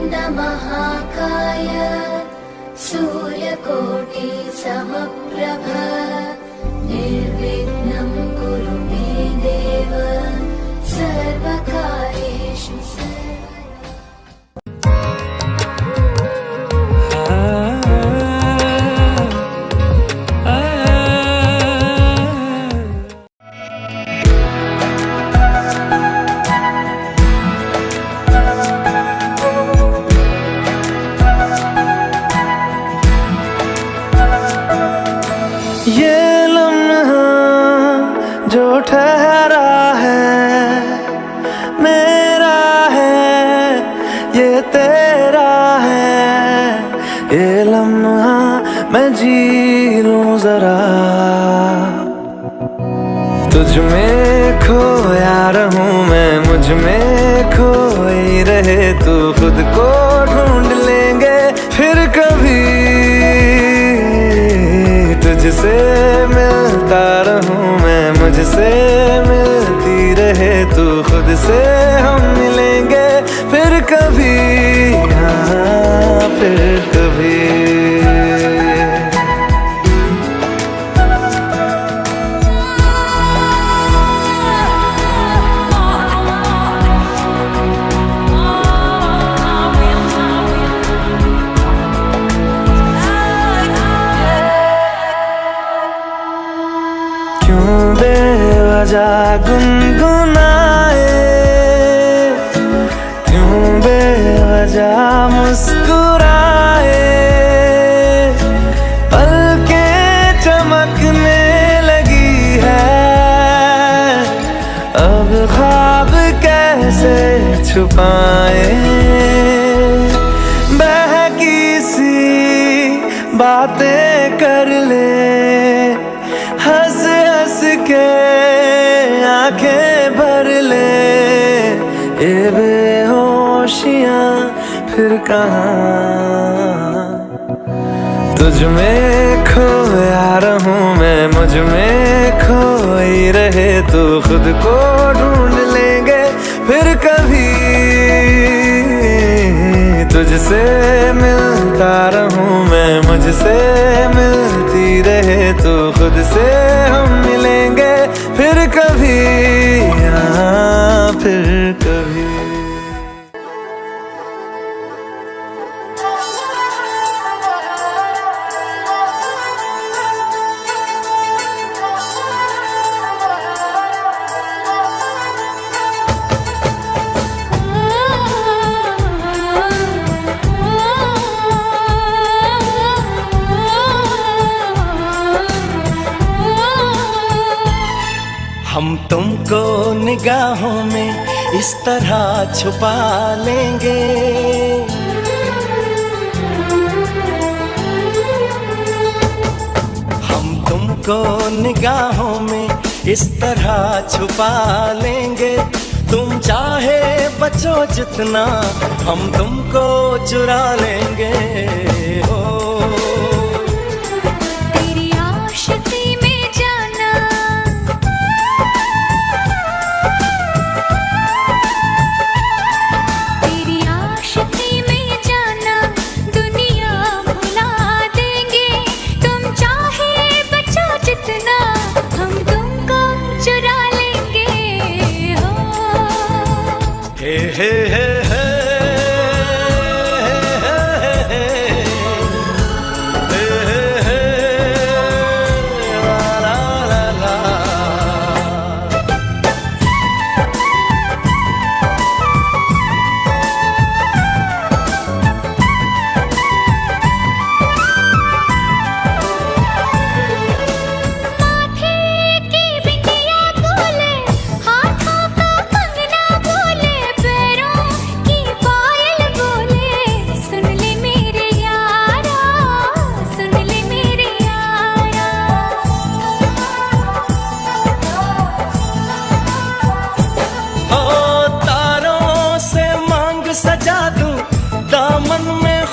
महाकाय सूर्यकोटि समप्रभ निर्विघ्नं कुरु मे देव सर्वकार्येषु ये लम्हा जो ठहरा है मेरा है, ये तेरा है। ये लम्हा मैं जी लूं जरा, तुझ में खोया रहूं मैं, मुझ में खोई रहे तू। खुद को ढूंढ लेंगे फिर कभी, तुझसे मिलता रहूं मैं, मुझसे मिलती रहे तू। खुद से हम मिलेंगे फिर कभी, हाँ फिर कभी। क्यों बेवजह गुनगुनाए, क्यों बेवजह मुस्कुराए। पलकें चमकने लगी है, अब ख्वाब कैसे छुपाए। बहकी सी बातें कर ले, हंस हंस के आंखें भर ले। ये बेहोशियां फिर कहाँ, तुझ में खोया रहूं मैं, मुझ में खोई रहे तू। खुद को ढूंढ लेंगे फिर कभी, तुझसे मिलता रहूं मैं, मुझसे मिलती रहे तू। खुद से हम मिलेंगे फिर कभी, हाँ फिर कभी। हम तुमको निगाहों में इस तरह छुपा लेंगे, हम तुमको निगाहों में इस तरह छुपा लेंगे। तुम चाहे बचो जितना, हम तुमको चुरा लेंगे। हो तेरी आशिकी में जाना, तेरी आशिकी में जाना दुनिया भुला देंगे। तुम चाहे बचो जितना, हम तुमको चुरा लेंगे। हो हे हे हे हे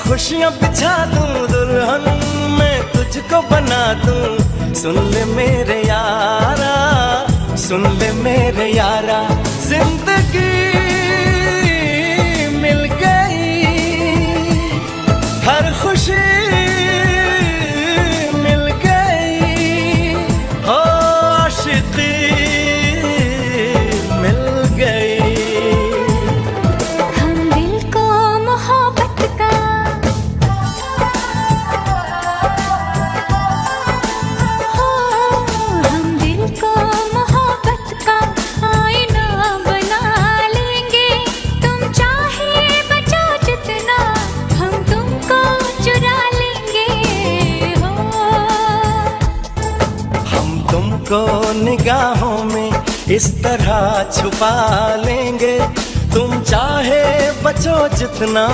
खुशियाँ बिछा दूं, दुल्हन मैं तुझको बना दूं। सुन ले मेरे यारा, सुन ले मेरे यारा, जिंदगी मिल गई इस तरह छुपा लेंगे, तुम चाहे बचो जितना,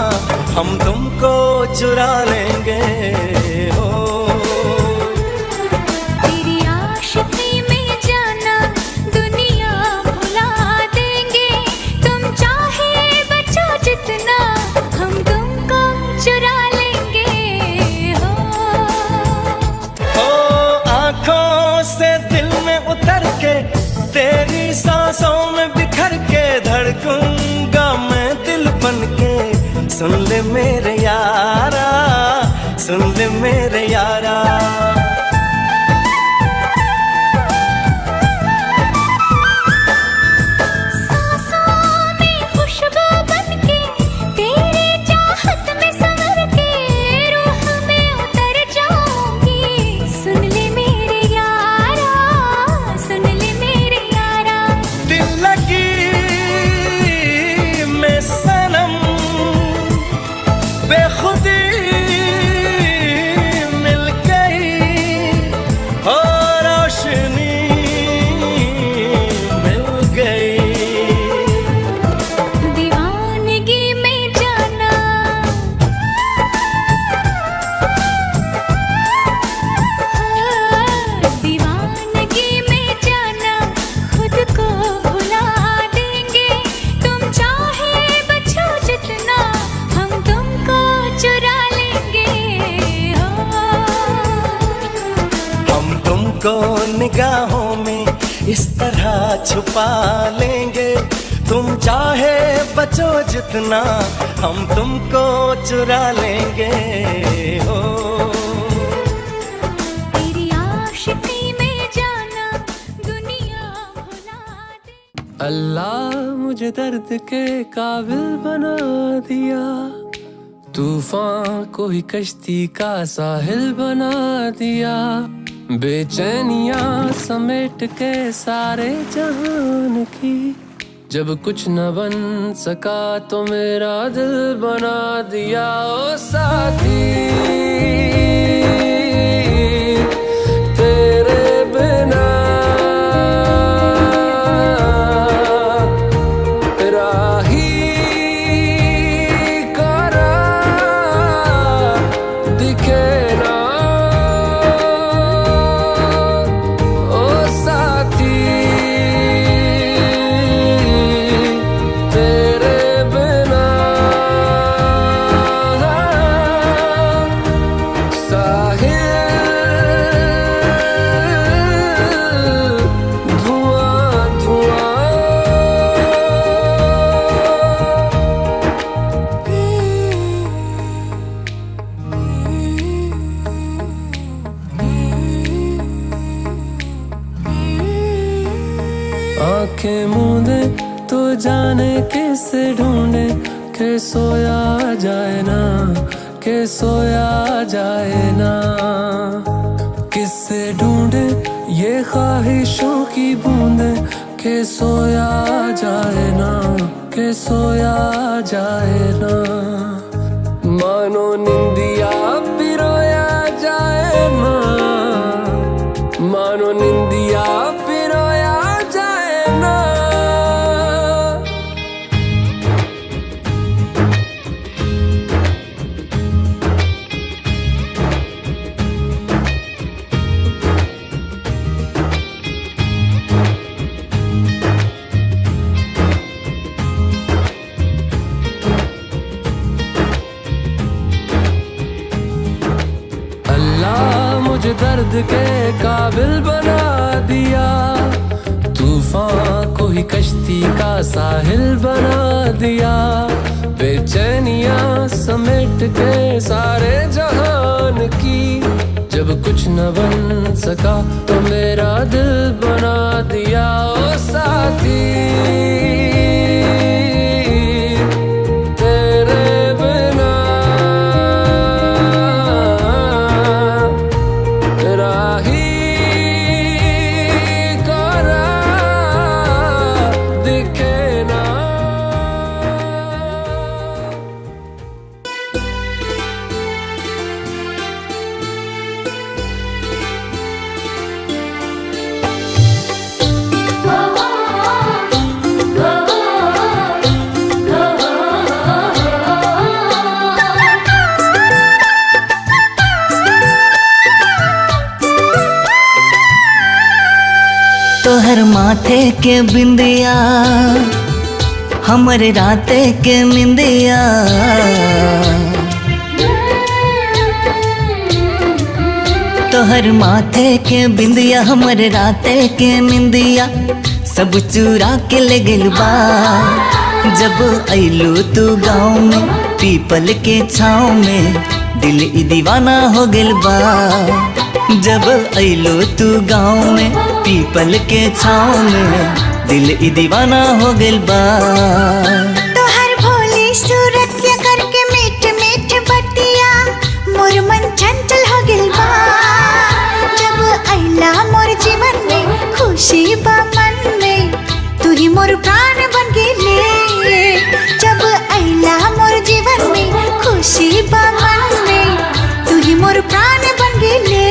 हम तुमको चुरा लेंगे हो। तेरी आशिकी में जाना दुनिया भुला देंगे, तुम चाहे बचो जितना, हम तुमको चुरा लेंगे हो। आंखों से दिल में उतर के, तेरी सांसों में बिखर के, धड़कूंगा मैं दिल बन के। सुन ले मेरे यारा, सुन ले मेरे यारा। सांसों में खुशबू बनके, तेरी चाहत में संवर के, रूह में उतर जाऊंगी। सुन ले मेरे यारा, सुन ले मेरे यारा। दिल लगी में सनम बेखुदी मिल गई, हो रोशनी मिल गई। दीवानगी में जाना, दीवानगी में जाना, खुद को भुला देंगे, तुम चाहे बचो जितना, हम तुमको चुरा लेंगे हो। हम तुमको निगाहों में इस तरह छुपा लेंगे, तुम चाहे बचो जितना, हम तुमको चुरा लेंगे हो। तेरी आशिकी में जाना दुनिया भुला दे। अल्लाह मुझे दर्द के काबिल बना दिया, तूफान को ही कश्ती का साहिल बना दिया। बेचैनियां समेट के सारे जहान की, जब कुछ न बन सका तो मेरा दिल बना दिया। ओ साथी तेरे बिना राही करा दिखे ना। ओ साथी तेरे बिना साहिल धुआं धुआं। आंखें मूंदे तो जाने किसे ढूंढे, के सोया जाए ना, के सोया जाए ना। किससे ढूंढे ये ख्वाहिशों की बूंदे, के सोया जाए ना, के सोया जाए ना। मानो निंदिया पिरोया जाए ना, मानो निंदिया पिरोया जाए ना। अल्लाह मुझे दर्द के काबिल बना दिया, तूफान को ही कश्ती का साहिल बना दिया। बेचैनियां समेट के सारे जहान की, जब कुछ न बन सका तो मेरा दिल बना दिया। ओ साथी तेरे बिना राही करा दिखे ना। ओ के बिंदिया हमर राते के निंदिया। तोहर माथे के बिंदिया हमर राते के निंदिया सब चुरा के ले गेल बा। जब अइलू तू गाँव में पीपल के छाँव में दिल ई दीवाना हो गेल बा। जब अइलू तू गाँव में पीपल के छाँव में दिल ई दीवाना हो गेल बा। तोहर भोली सूरत के करके मीठ मीठ बतिया मोर मन चंचल हो गेल बा। जब अइला मोर जीवन में खुशी बा मन में तू ही मोर प्राण बन गेले। जब अइला मोर जीवन में खुशी बा मन में तू ही मोर प्राण बन गेले।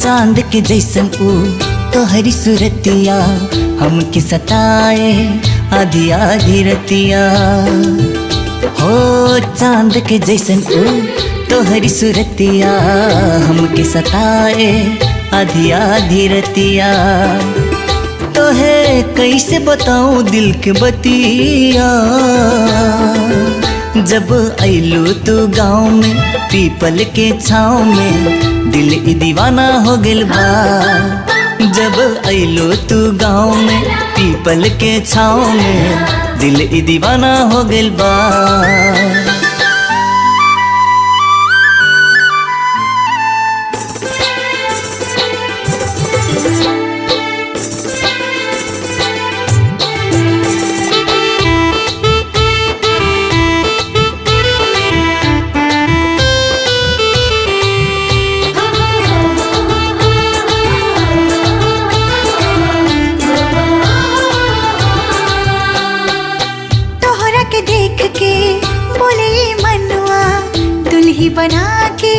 चांद के जैसन ऊ तोहरी सूरतिया हमके सताए आधी आधी रतिया। हो चांद के जैसन ऊ तोहरी सूरतिया हमके सताए आधी आधी रतिया। तोहे कैसे बताऊं दिल के बतिया। जब अइलू तू गाँव में पीपल के छाँव में दिल ई दीवाना हो गेल बा। जब अइलू तू गाँव में पीपल के छाँव में दिल ई दीवाना हो गेल बा। देख के बोले मनुआ दुल्ही बना के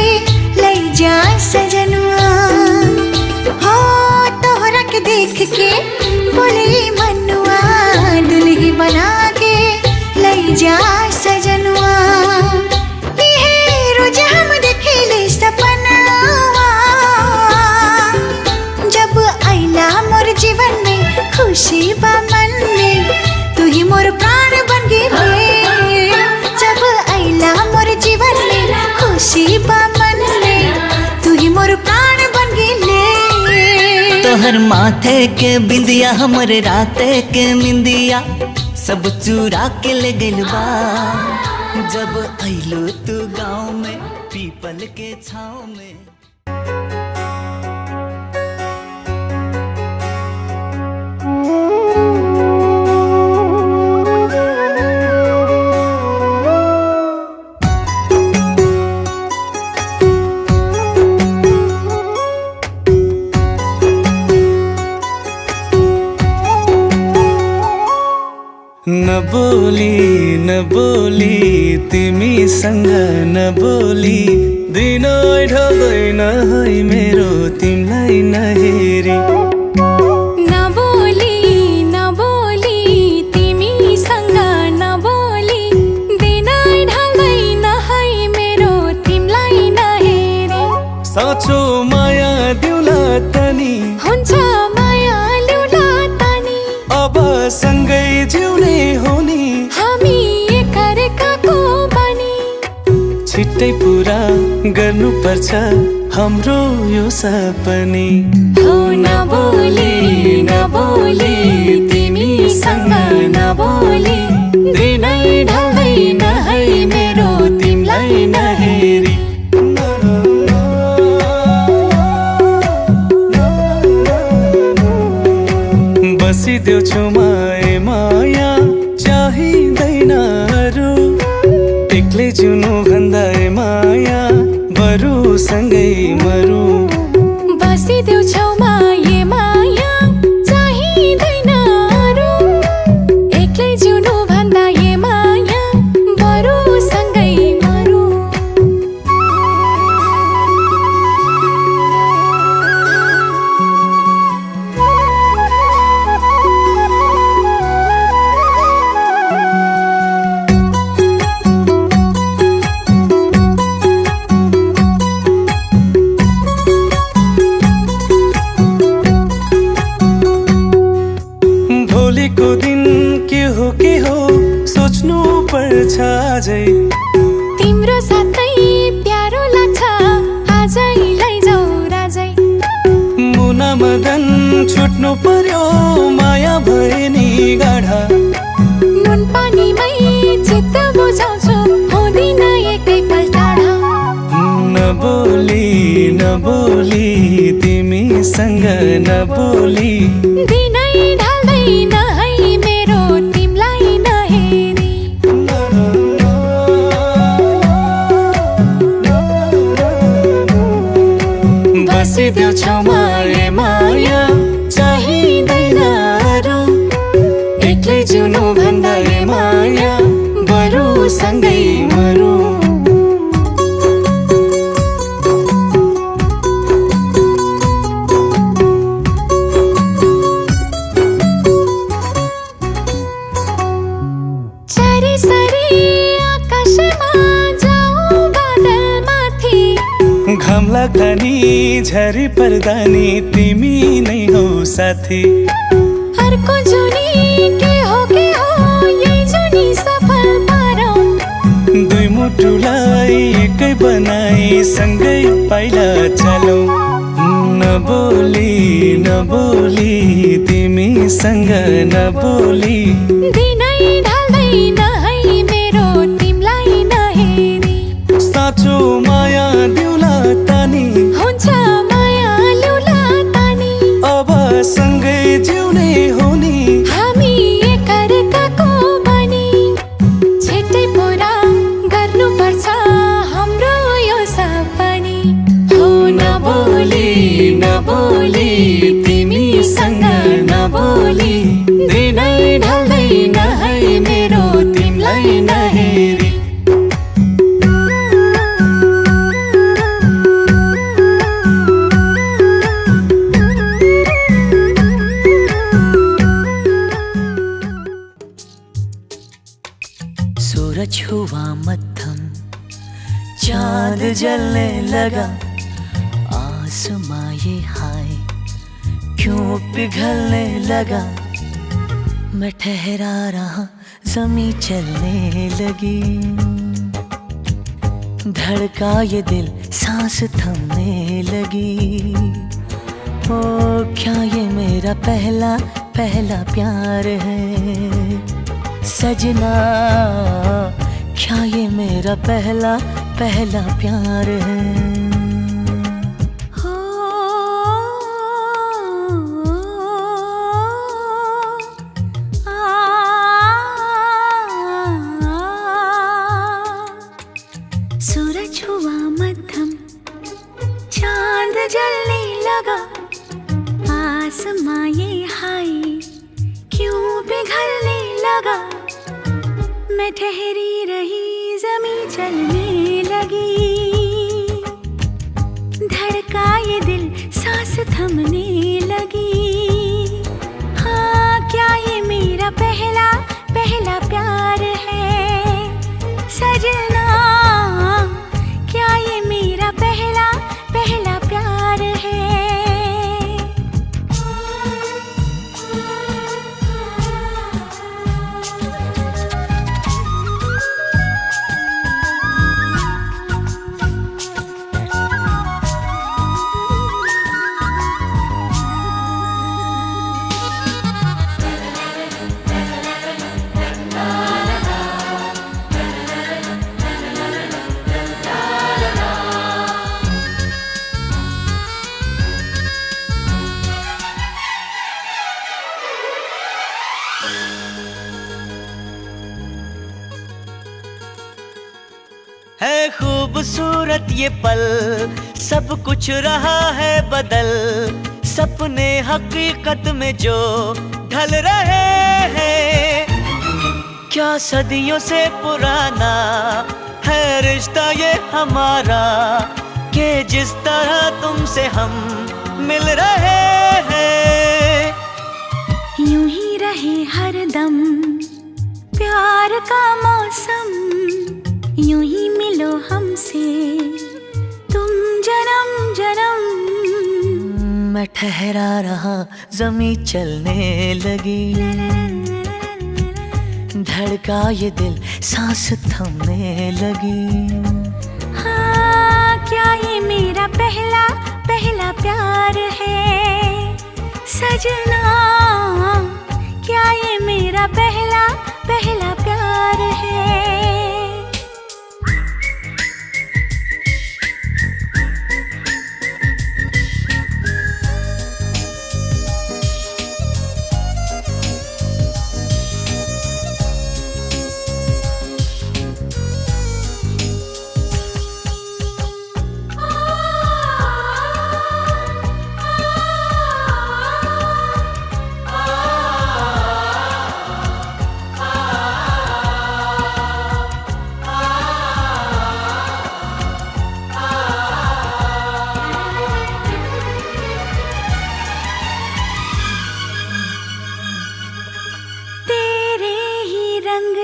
ले जा सजनुआ। हो तोहरा के देख के बोले मनुआ दुल्ही बना के ले जा सजनुआ। रोज हम देखेले सपनावा। जब अइला मोर जीवन में खुशी बा मन में तू ही मोर प्राण बन गेले। जब अइला मोर जीवन में खुशी बा मन में तू ही मोर प्राण बन गेले। तोहर माथे के बिंदिया हमर राते के निंदिया सब चुरा के ले गेल बा। जब अइलू तू गाँव में पीपल के छाँव में। न बोली तिमीसँग न बोली दिन ढल्दैन है मेरो तिमीलाई नहेरी। न बोली तिमीसँग न बोली दिन ढल्दैन है मेरो तिमीलाई नहेरी। साँचो माया दिउला तनी हुन्छ माया ल्याउला तनी अब सँगै जिउने हो नि हामी एकअर्काको बनी। छिट्टै पुरा गर्नुपर्छ हाम्रो यो सपनी। हो न बोली तिमीसँग न बोली दिनै ढल्दैन है मेरो तिमीलाई नहेरी। बसिदेऊ छेउमा ए माया चाहिँदैन अरू। एक्लै जिउनु भन्दा ए माया बरु सँगै मरु। बसिदेऊ छेउमा ए माया भोलिको दिन के हो सोच्नु पर्छ अझै। तिम्रो साथै प्यारो लाग्छ आजै लैजाऊ राजै। मुना मदन छुट्नु पर्यो माया भए नि गाढा। नुन पानीमै चित्त बुझाउँछु हुँदिन एकैपल्ट टाढा। नबोली नबोली तिमीसँग नबोली दिनै ढल्दैन है मेरो तिमीलाई नहेरी। बसिदेऊ छेउमा ए माया चाहिँदैन अरू। एक्लै जिउनु भन्दा ए माया बरु सँगै मरौँ। घाम लाग्दा नि झरी पर्दा नि तिमी नै हौ साथी। अर्को जुनी के हो यही जुनी सफल पारौँ। दुई मुटुलाई एकै बनाई सँगै पाइला चलौँ। नबोली नबोली तिमीसँग नबोली दिनै ढल्दैन है मेरो तिमीलाई नहेरी। साँचो माया दिउला तानी हुन्छ माया ल्याउला तानी। अब सँगै जिउने हो नि हामी एकअर्काको बनी। छिट्टै पुरा गर्नुपर्छ हाम्रो यो सपनी। हो नबोली नबोली तिमीसँग नबोली दिनै ढल्दैन है मेरो तिमीलाई नहेरी। सूरज हुआ मध्यम चांद जलने लगा। आसमां ये हाय क्यों पिघलने लगा। मैं ठहरा रहा ज़मीं चलने लगी। धड़का ये दिल सांस थमने लगी। ओ क्या ये मेरा पहला पहला प्यार है सजना। क्या ये मेरा पहला पहला प्यार है। हो सूरज हुआ मध्यम चांद जलने लगा। आसमां ये हाय क्यों पिघलने लगा। मैं ठहरी रही ज़मीं चलने लगी। धड़का ये दिल सांस थमने लगी। हाँ क्या ये मेरा पहला पहला प्यार है सजना। क्या ये मेरा पहला पहला प्यार है। है खूबसूरत ये पल सब कुछ रहा है बदल। सपने हकीकत में जो ढल रहे हैं। क्या सदियों से पुराना है रिश्ता ये हमारा कि जिस तरह तुमसे हम मिल रहे हैं। यूं ही रहे हरदम प्यार का मौसम। यूं ही मिलो हमसे तुम जन्म जन्म। मैं ठहरा रहा ज़मीं चलने लगी। धड़का ये दिल सांस थमने लगी। हाँ, क्या ये मेरा पहला पहला प्यार है सजना? क्या ये मेरा पहला पहला प्यार है?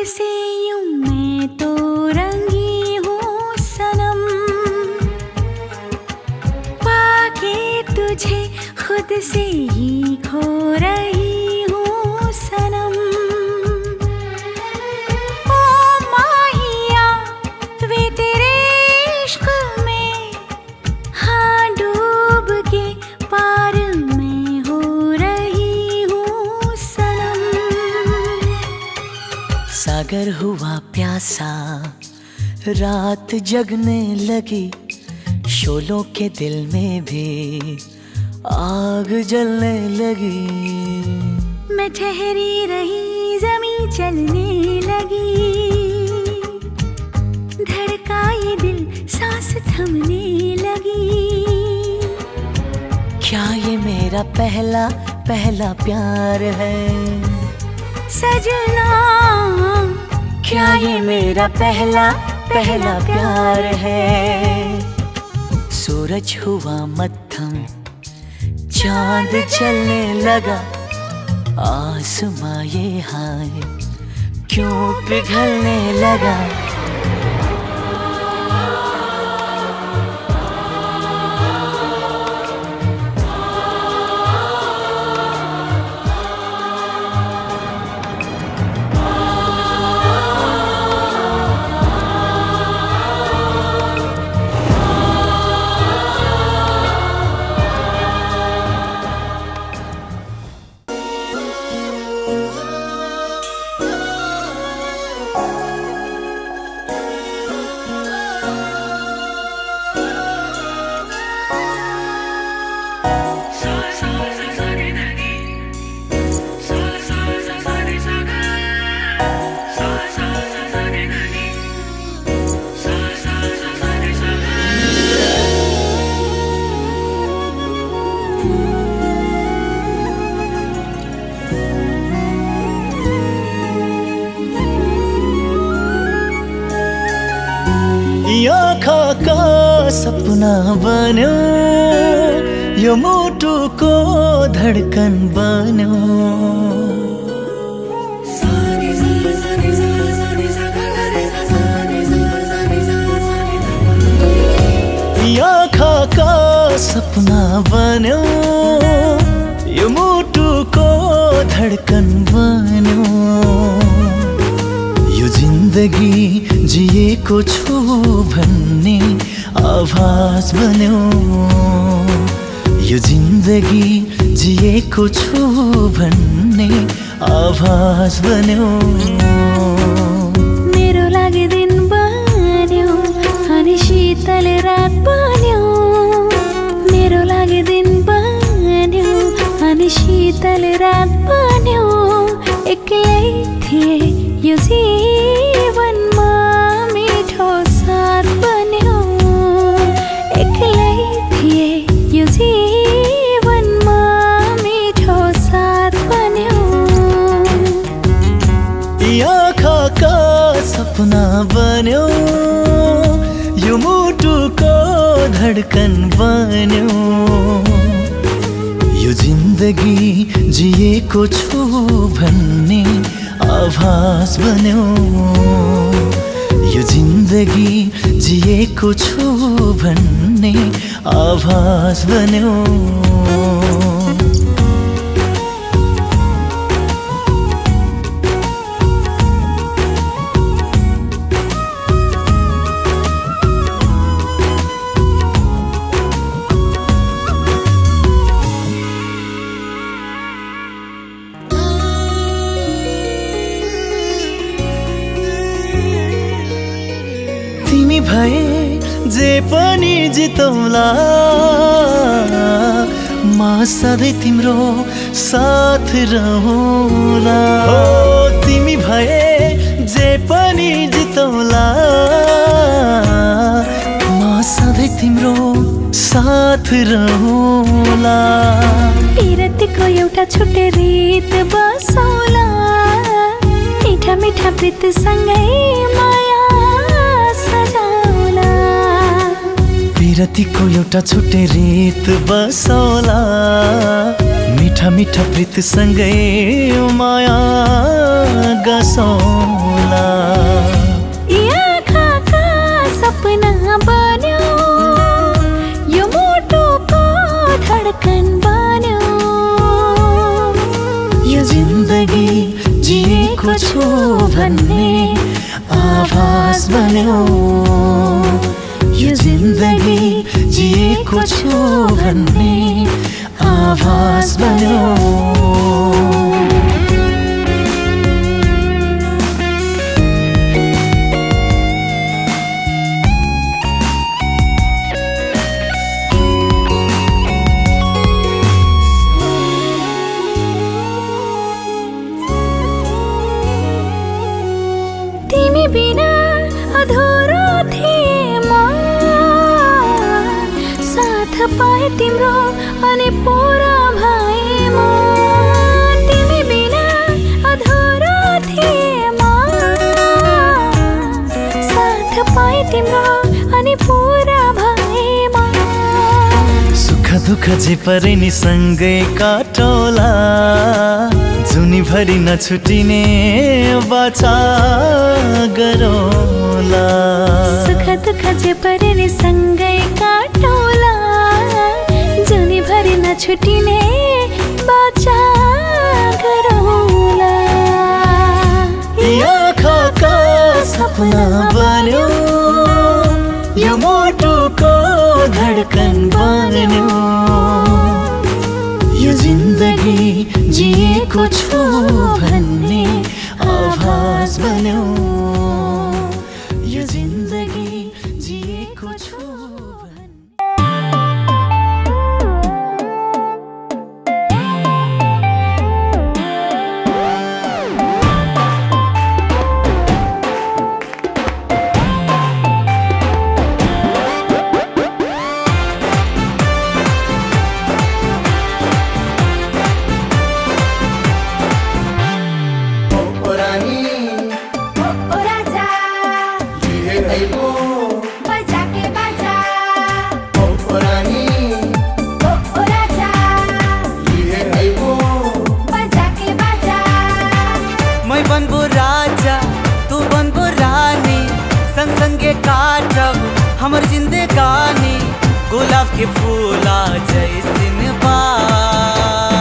से यूं मैं तो रंगी हूँ सनम, पाके तुझे खुद से ही खो रही हूँ सनम। ओ माहिया वे तेरे इश्क में, हाँ डूब के पार में हो रही हूँ सनम। सागर हुआ प्यासा, रात जगने लगी, शोलों के दिल में भी आग जलने लगी। मैं ठहरी रही, ज़मीं चलने लगी, धड़का ये दिल सांस थमने लगी। क्या ये मेरा पहला पहला प्यार है सजना? क्या ये मेरा पहला पहला प्यार है? सूरज हुआ मत्थम, चांद चलने लगा, आसमां ये हाय क्यों पिघलने लगा। आँखा का सपना बनो, यो मुटु को धड़कन बनो। आँखा का सपना बनो, यो मुटु को धड़कन बनो। यो जिंदगी जिएको छु भन्ने आभास बन्यो, यो जिंदगी जिएको छु भन्ने आभास बन्यो। मेरो लागि दिन बन्यो अनि शीतल रात बन्यो, मेरो लागि दिन बन्यो अनि शीतल रात बन्यो। एक्लै थिए यो जीवनमा मिठो साथ बन्यो, एक्लै थिए यो जीवनमा मिठो साथ बन्यो। आँखा का सपना बन्यो, यो मुटुको धड़कन बन्यो। यो जिंदगी जिएको छु भन्ने आभास बन्यो, यो जिंदगी जिएको छु भन्ने आभास बन्यो। भए जे पनि जितौला म सधैँ तिम्रो साथ रहौला हो तिमी भए जे पनि जितौला म सधैँ तिम्रो साथ रहौला पिरतीको एउटा छुट्टै रीत बसौला मीठा मीठा प्रीत सँगै माया सजाउला पिरतीको एउटा छुट्टै रीत बसौला मीठा मीठा प्रीत सँगै माया गसौला यी आँखाका सपना बन्यो यो मुटुको धडकन बन्यो यो जिन्दगी जिएको छु भन्ने आभास बन्यो यो जिन्दगी जिएको छु भन्ने आभास बन्यो तिमी बिना अधुरो थिए म साथ पाए तिम्रो अनि पुरा भए म तिमी बिना अधुरो थिए म साथ पाए तिम्रो अनि पुरा भए म सुख दुःख जे परे नि सँगै काटौला जुनीभरि नछुटिने बाचा गरौला सुख दुःख जे परे नि सँगै काटौला जुनीभरि नछुटिने बाचा गरौला यी आँखाका सपना बन्यो यो मुटुको धडकन बन्यो यो जिन्दगी जिएको छु भन्ने आभास बन्यो यो जिन्दगी जिएको छु भन्ने हमर जिंदगानी गुलाब के फूला जैसिन बावे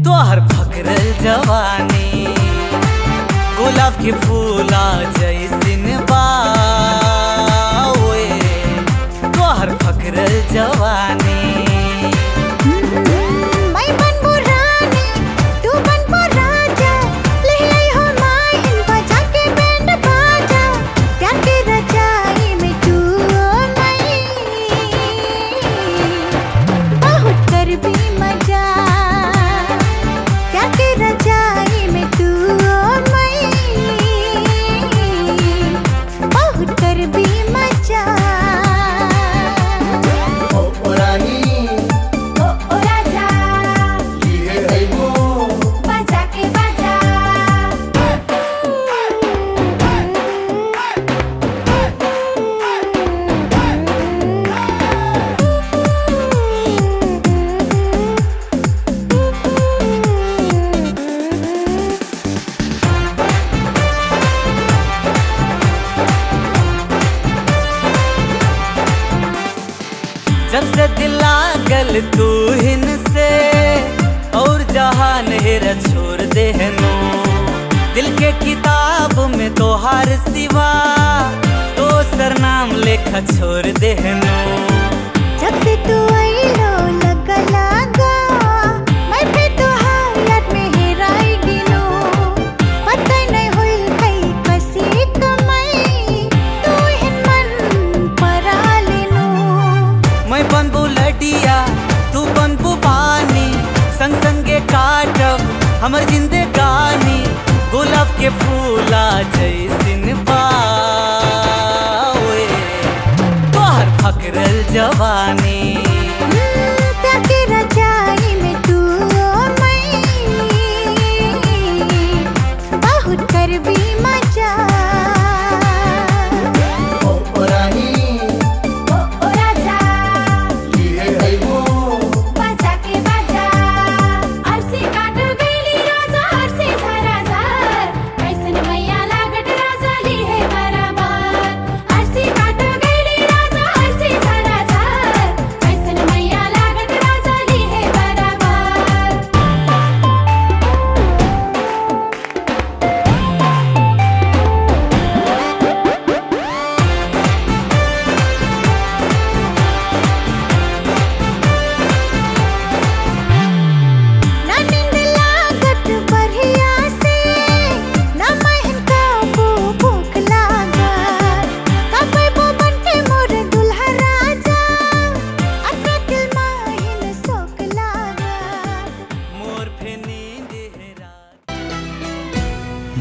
तोहर फकरल जवानी गुलाब के फूला जैसिन बावे तोहर फकरल जवानी जब से दिल लागल तू हिन से और जहान हेरा छोड़ देहनो दिल के किताब में तोहार सिवा दोसर नाम लेखा छोड़ देहनो जब से तू आइलो लगा लागा मैं पे तोहार याद में हेराई गिनो पता नहीं होइल कई कसी कमाई तू काटब हमर जिंदगानी गुलाब के फूला जैसिन बावे तोहर फकरल जवानी ताके रजाई में तू और मैं बहुत करबी मजा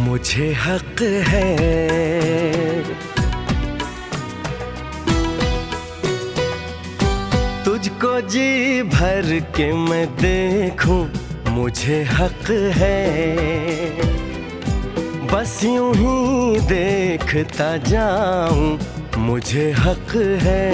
मुझे हक है तुझको जी भर के मैं देखूं, मुझे हक है बस यूं ही देखता जाऊं, मुझे हक है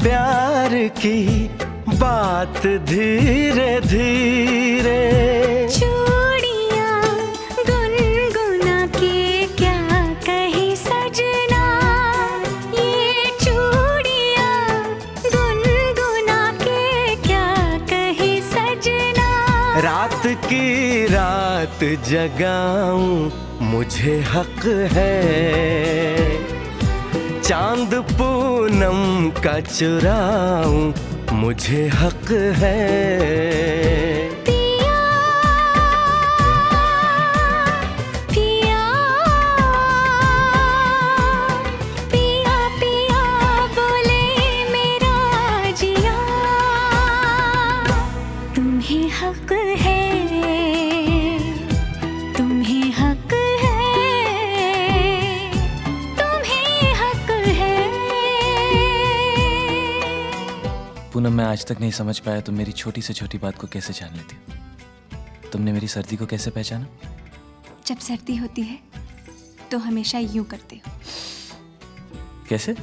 प्यार की बात धीरे धीरे चूड़ियां गुनगुना के क्या कही सजना, ये चूड़ियां गुनगुना के क्या कही सजना। रात की रात जगाऊं, मुझे हक है चांद पूनम का चुराऊं, मुझे हक है पिया पिया पिया पिया बोले मेरा जिया, तुम्हें हक है तुम्हें हक पूनम, मैं आज तक नहीं समझ पाया तुम मेरी छोटी से छोटी बात को कैसे जान लेती हो। तुमने मेरी सर्दी को कैसे पहचाना? जब सर्दी होती है तो हमेशा यूं करते हो। कैसे?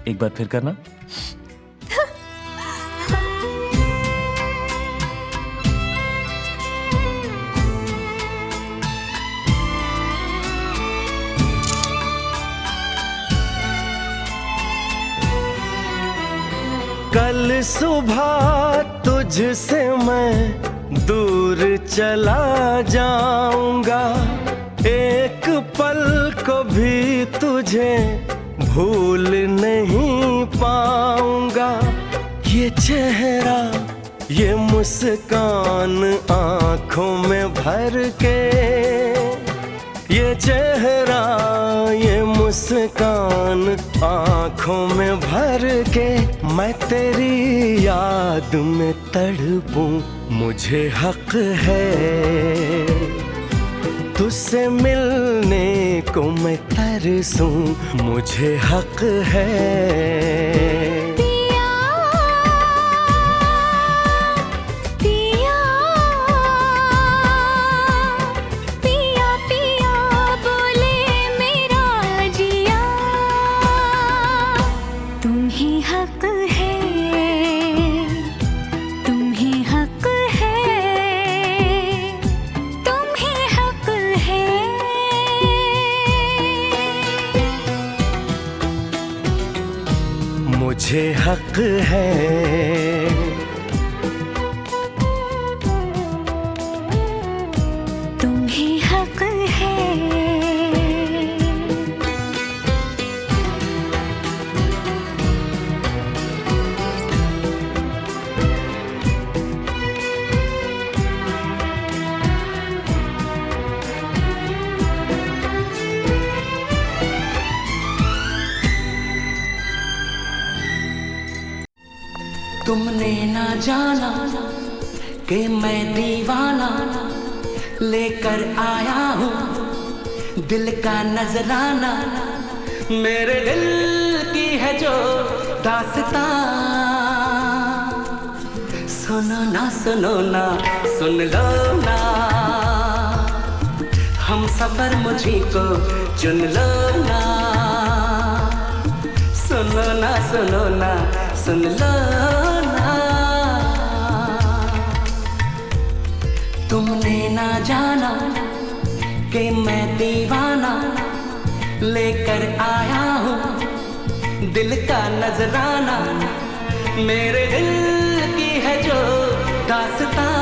एक बार फिर करना। कल सुबह तुझसे मैं दूर चला जाऊंगा, एक पल को भी तुझे भूल नहीं पाऊंगा। ये चेहरा ये मुस्कान आंखों में भर के, ये चेहरा ये मुस्कान आंखों में भर के, मैं तेरी याद में तड़पूं, मुझे हक है तुझसे मिलने को मैं तरसूं, मुझे हक है पिया पिया हक है। तुम्हें हक है। तुमने ना जाना कि मैं दीवाना लेकर आया हूँ दिल का नजराना। मेरे दिल की है जो दास्तां, सुनो ना सुनो ना सुन लो ना, हम सफर मुझी को चुन लो ना। सुनो ना सुनो ना सुन लो ना। तुमने ना जाना कि मैं दीवाना लेकर आया हूँ दिल का नजराना। मेरे दिल की है जो दास्तां,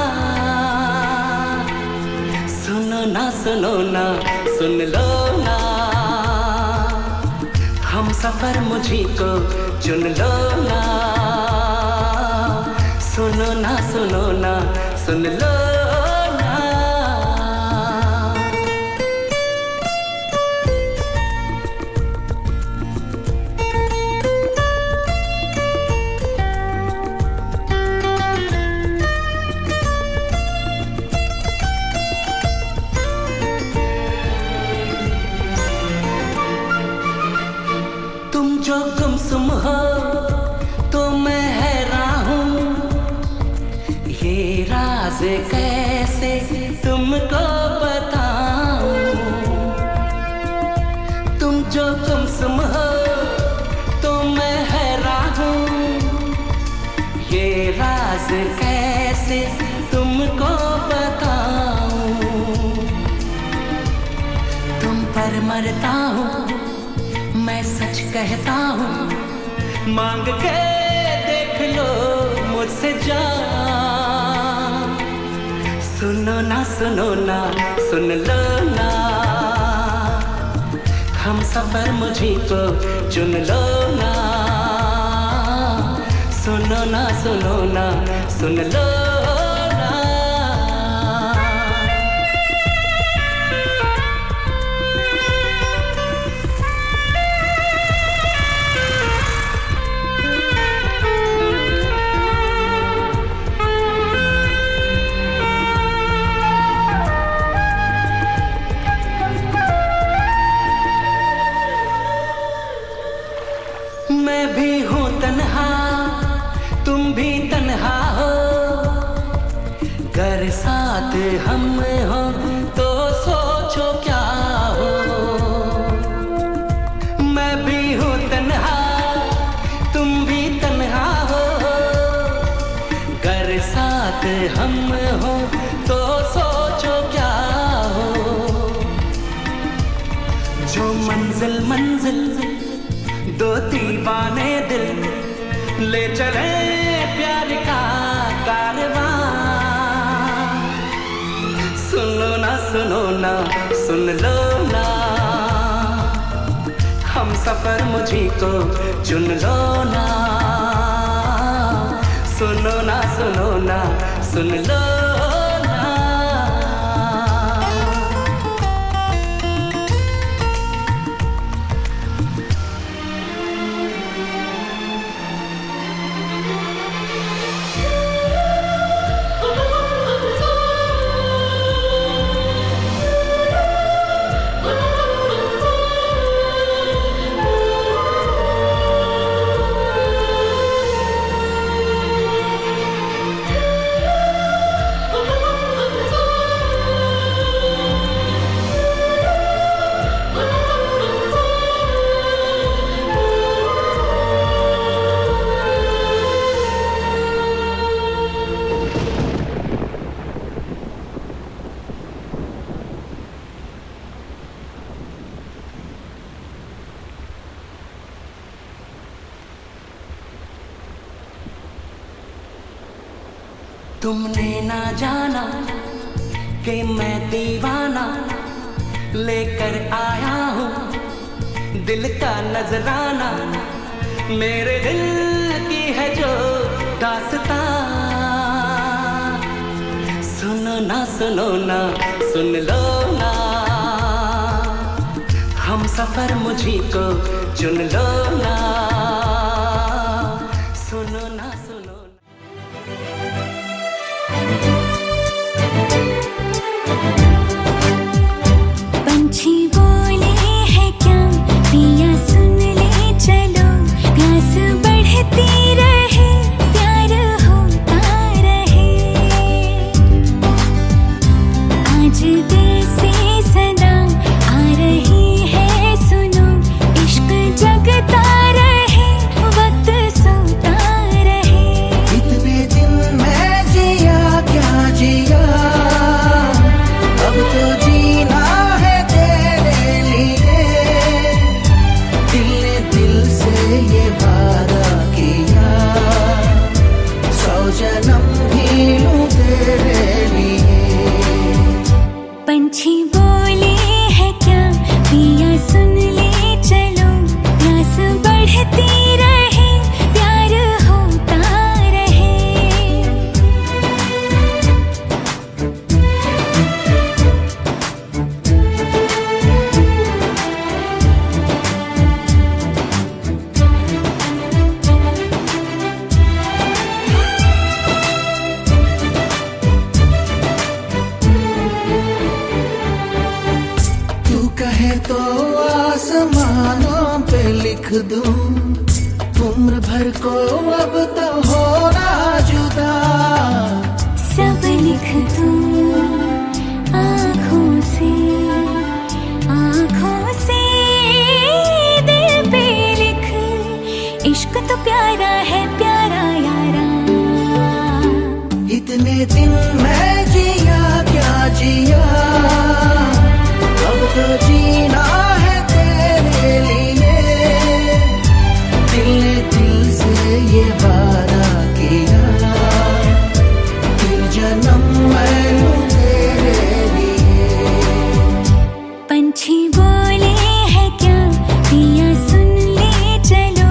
सुनो ना सुन लो ना, हम सफर मुझी को चुन लो ना। सुनो ना सुन लो ना। तुम जो गुमसुम हो तो मैं हैरान हूँ, ये राज कैसे तुमको बताऊं। तुम जो गुमसुम हो तो मैं हैरान हूँ, ये राज कैसे तुमको बताऊं। तुम पर मरता हूँ मैं सच कहता हूँ, मांग के देख लो मुझसे जान। सुनो ना सुन लो ना, हम सफर मुझी को चुन लो ना। सुनो ना सुन लो ना। मैं भी हूँ तन्हा तुम भी तन्हा हो, घर साथ हम हो तो सोचो क्या हो। मैं भी हूँ तन्हा तुम भी तन्हा हो, घर साथ हम हो तो सोचो क्या हो। जो मंजिल दो दीवाने दिल ले चले प्यार का कारवां। सुनो ना सुन लो ना, हम सफर मुझी को चुन लो ना। सुनो ना सुन लो ना। तुमने ना जाना कि मैं दीवाना लेकर आया हूँ दिल का नजराना, मेरे दिल की है जो दास्तां। सुनो ना सुन लो ना, हम सफर मुझी को चुन लो ना। सुनो ना सुनो ना। पंछी बोले है क्या पिया सुन ले चलो, प्यास बढ़ती रहे प्यार होता रहे। आज दिल से सदा आ रही है सुनो, इश्क जगता रहे वक्त सोता रहे। इतने दिन मैं जिया क्या जिया, अब तो जीना है तेरे लिए। दिल ने दिल से ये वादा किया, 100 जन्म भी लूं तेरे लिए। पंछी बोले है क्या पिया सुन ले चलो, प्यास बढ़ती रहे प्यार होता रहे। तू कहे तो आसमानों पे लिख दूं, उम्र भर को अब तो होना जुदा। सब लिख दूं आँखों से दिल पे लिख, इश्क तो प्यारा है प्यारा यारा। इतने दिन मैं जिया क्या जिया, अब तो जीना है तेरे लिए। दिल ने दिल से ये वादा किया, फिर जन्म मैं लूं तेरे लिए। पंछी बोले है क्या पिया सुन ले चलो,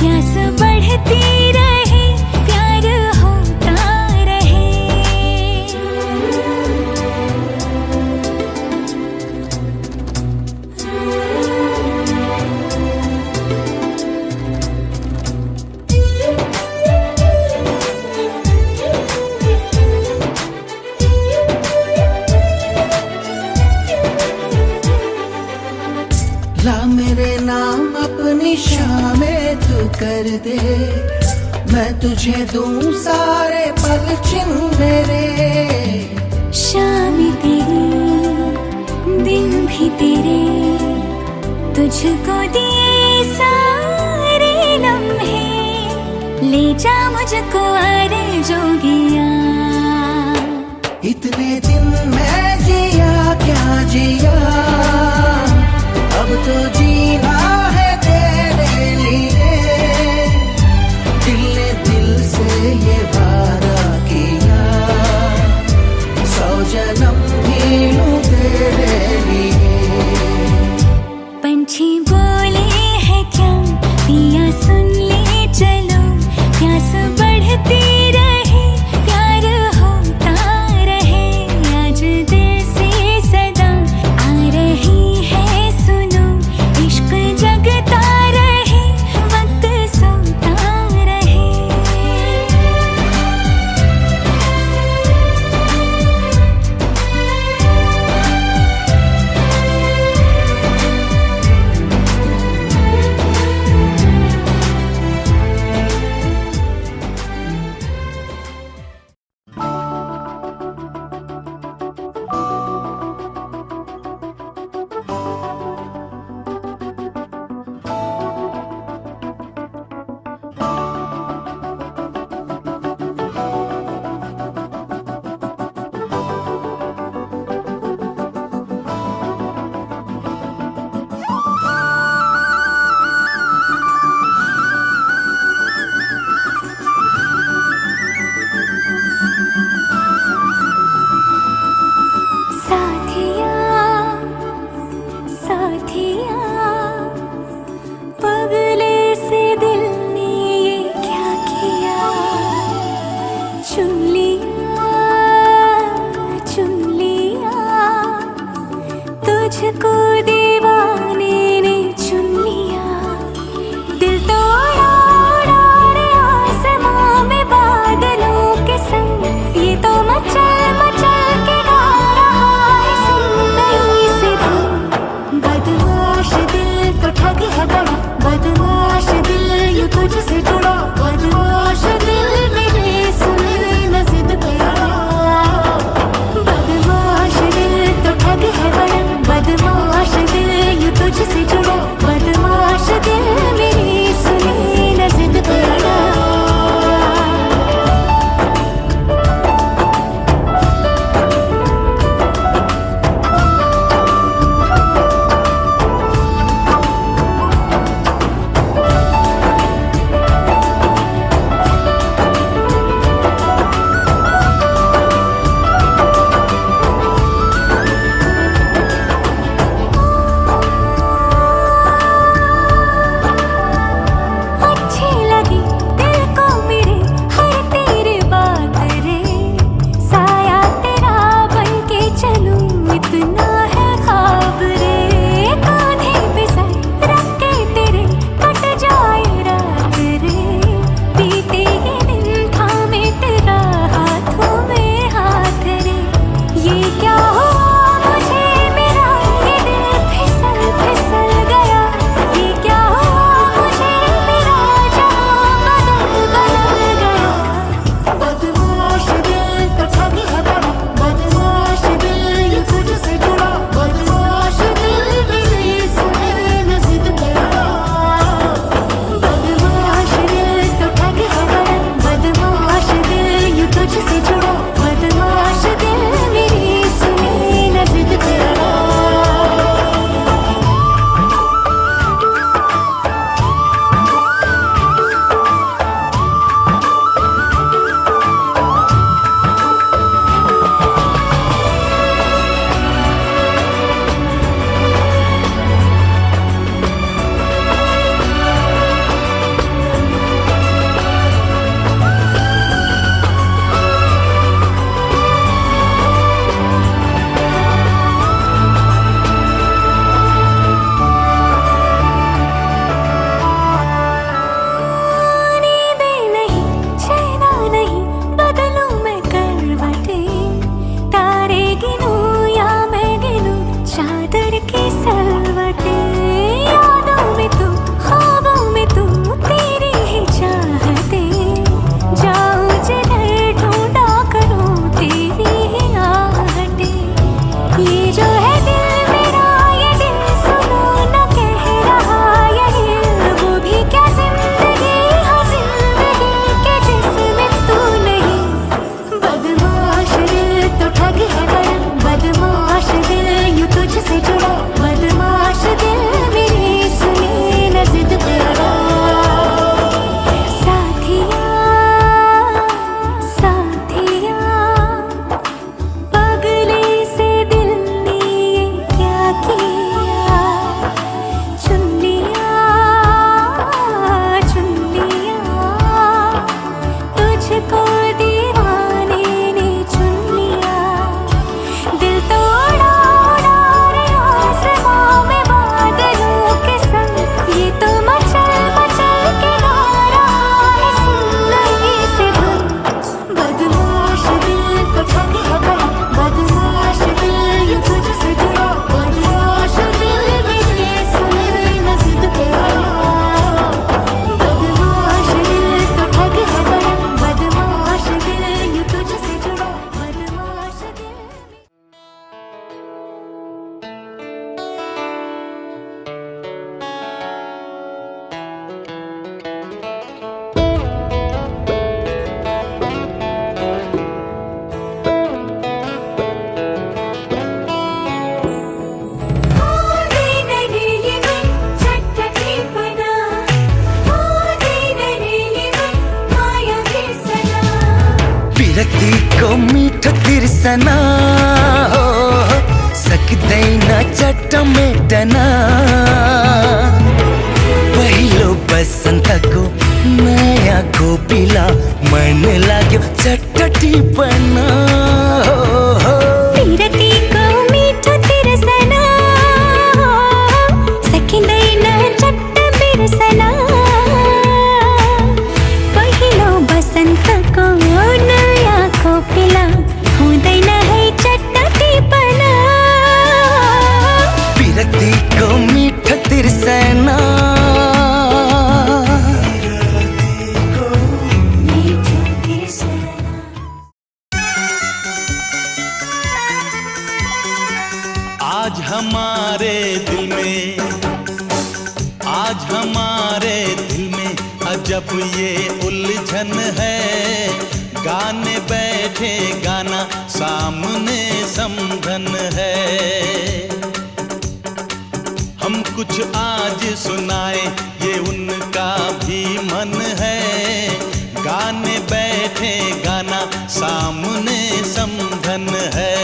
प्यास बढ़ती रहे प्यार होता रहे। ला मेरे नाम अपनी शामें तू कर दे, मैं तुझे दूं सारे पल छिन मेरे। शाम तेरी दिन भी तेरे, तुझको दिए सारे लम्हे, ले जा मुझको आरे जोगिया। इतने दिन मैं जिया क्या जिया, अब तो जीना है तेरे लिए। दिल ने दिल से ये वादा किया, 100 जन्म भी लूं तेरे लिए। पंछी बोले है क्या पिया सुन ले चलो, प्यास बढ़ती रहे प्यार होता रहे। आज दिल से सदा आ रही है सुनो, तुझको दीवाने ने चुन लिया, दिल तोड़ा उड़ा रे आसमां में बादलों के संग। ये तो मचल मचल के गा रहा है सुनई से धुन। बदमाश दिल तो ठग है बड़ा, बदमाश दिल यूं तुझसे जुड़ा, बदमाश दिल मेरे सुने न जिद पे अड़ा। बदमाश दिल तो ठग है बड़ा, बदमाश दिल यूं तुझसे जुड़ा, बदमाश दिल मेरे सुने न जिद पे अड़ा। अच्छी लगी दिल को मेरे हर तेरी बात रे, साया तेरा बन के चलूं इतना है ख्वाब रे। कांधे पे सर रख के तेरे कट जाए रात रे, बीते ये दिन थामे तेरा हाथों में हाथ रे। ये क्या हुआ मुझे मेरा ये दिल फिसल फिसल गया, ये क्या हुआ मुझे मेरा जहां बदल बदल गया। बदमाश दिल तो ठग है बड़ा, बदमाश दिल यूं तुझसे जुड़ा, बदमाश दिल मेरे सुने न जिद पे अड़ा। बदमाश दिल तो ठग है बड़ा, बदमाश दिल यूं तुझसे जुड़ा, बदमाश दिल मेरे सुने न जिद पे अड़ा। नींदें नहीं चैना नहीं बदलूं मैं करवटें, तारे गिनूं या मैं गिनूं चादर की सलवटें। यादों में तू ख्वाबों में तू तेरी ही चाहतें, जाऊं जिधर ढूंढा करूं तेरी ही आहटें। ये जो है दिल मेरा ये दिल सुनो न कह रहा यही, वो भी क्या जिंदगी हाँ जिंदगी के जिसमें तू नहीं। बदमाश दिल तो ठग है बड़ा, बदमाश दिल यूं तुझसे जुड़ा, बदमाश दिल मेरे सुने न जिद पे अड़ा। साथिया साथिया पगले से दिल ने ये क्या किया, चुन लिया चुन लिया, तुझको दीवाने ने चुन लिया। दिल तोड़ा उड़ा रे आसमां में बादलों के संग। ये तो मचल मचल के गा रहा है सुनई से धुन। बदमाश दिल तो ठग है बड़ा, बदमाश दिल यूं तुझसे जुड़ा, बदमाश दिल मेरे सुने न जिद पे अड़ा। बदमाश दिल तो ठग है बड़ा, बदमाश दिल यूं तुझसे जुड़ा, बदमाश दिल। पिरती को मीठ तिरसना हो सकते न चट मेटना, पहिलो बसंत को नया को पिला मन लाग्यो चटटी बना। पिरती को मीठ तिरसना आज हमारे दिल में, आज हमारे दिल में अजब ये उलझन है। गाने बैठे गाना सामने समझन है। हम कुछ आज सुनाए ये उनका भी मन है। गाने बैठे गाना सामने समझन है।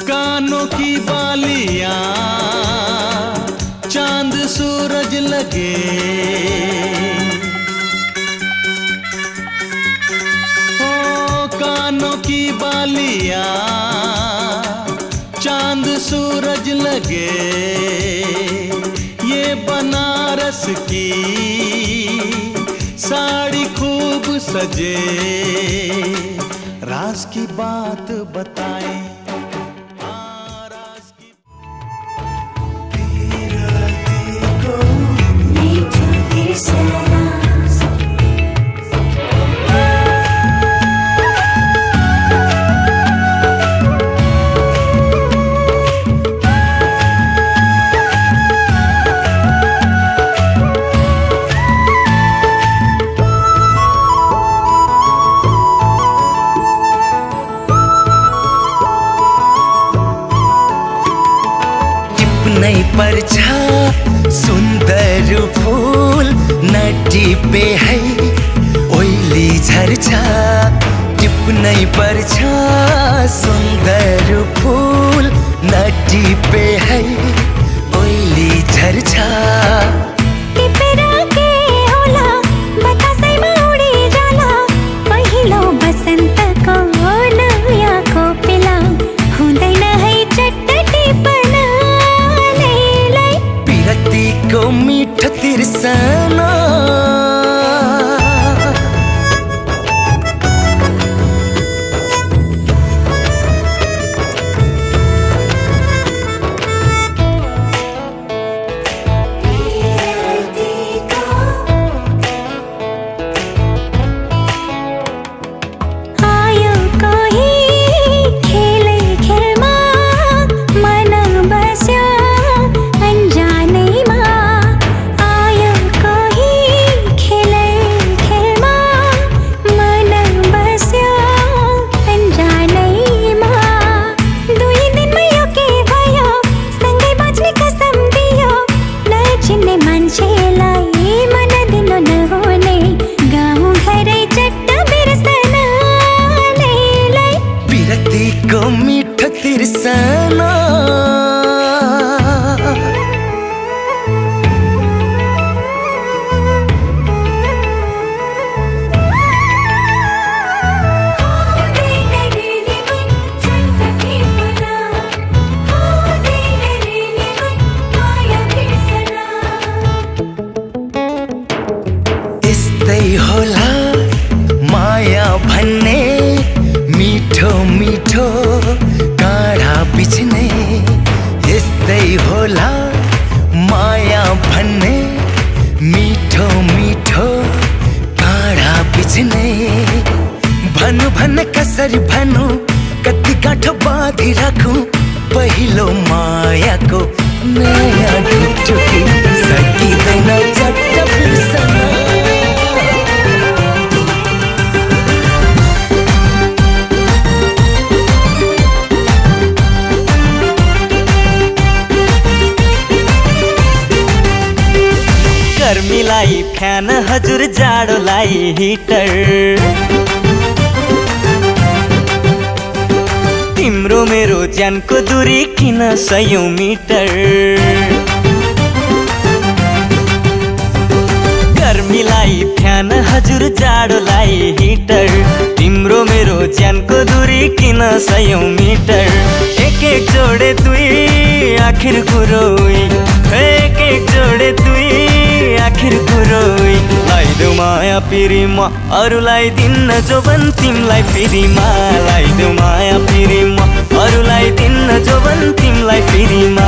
कानों की बालियां चांद सूरज लगे। ओ कानों की बालियां चांद सूरज लगे। ये बनारस की साड़ी खूब सजे। राज की बात बताएं। नहीं परछा सुंदर फूल नटी पे है ओइली झरझा। टिप नहीं परछा सुंदर फूल नटी पे है ओइली झरझा। बसंत को नया को पिला हुँदैन है चटटी बना पिरती को मीठ तिरसना। को मीठ तिरसना। इस्तै होला माया भन्ने मीठो मीठो काँडा बिछ्ने। यस्तै होला माया भन्ने मीठो मीठो काँडा बिछ्ने। भनु भन कसरी भनु कति गाँठो बाँधि राखौं पहिलो मायाको नयाँ ढुकढुकी सकिँदैन झट्ट बिर्सन। गर्मीलाई फ्यान हजुर जाडोलाई हिटर। तिम्रो मेरो ज्यानको दूरी किन 100 मिटर। गर्मीलाई फ्यान हजुर जाडोलाई हिटर। तिम्रो मेरो ज्यानको दूरी किन 100 मिटर। एक एक जोडे दुई आखिर कुरो एक एक जोडे दुई आखिर कुरो लाइदो माया माया पिरीमा अरूलाई दिन्न जोबन तिमलाई फेरिमा लगाइदेऊ माया पिरीमा अरूलाई दिन्न जोबन तिमलाई फेरिमा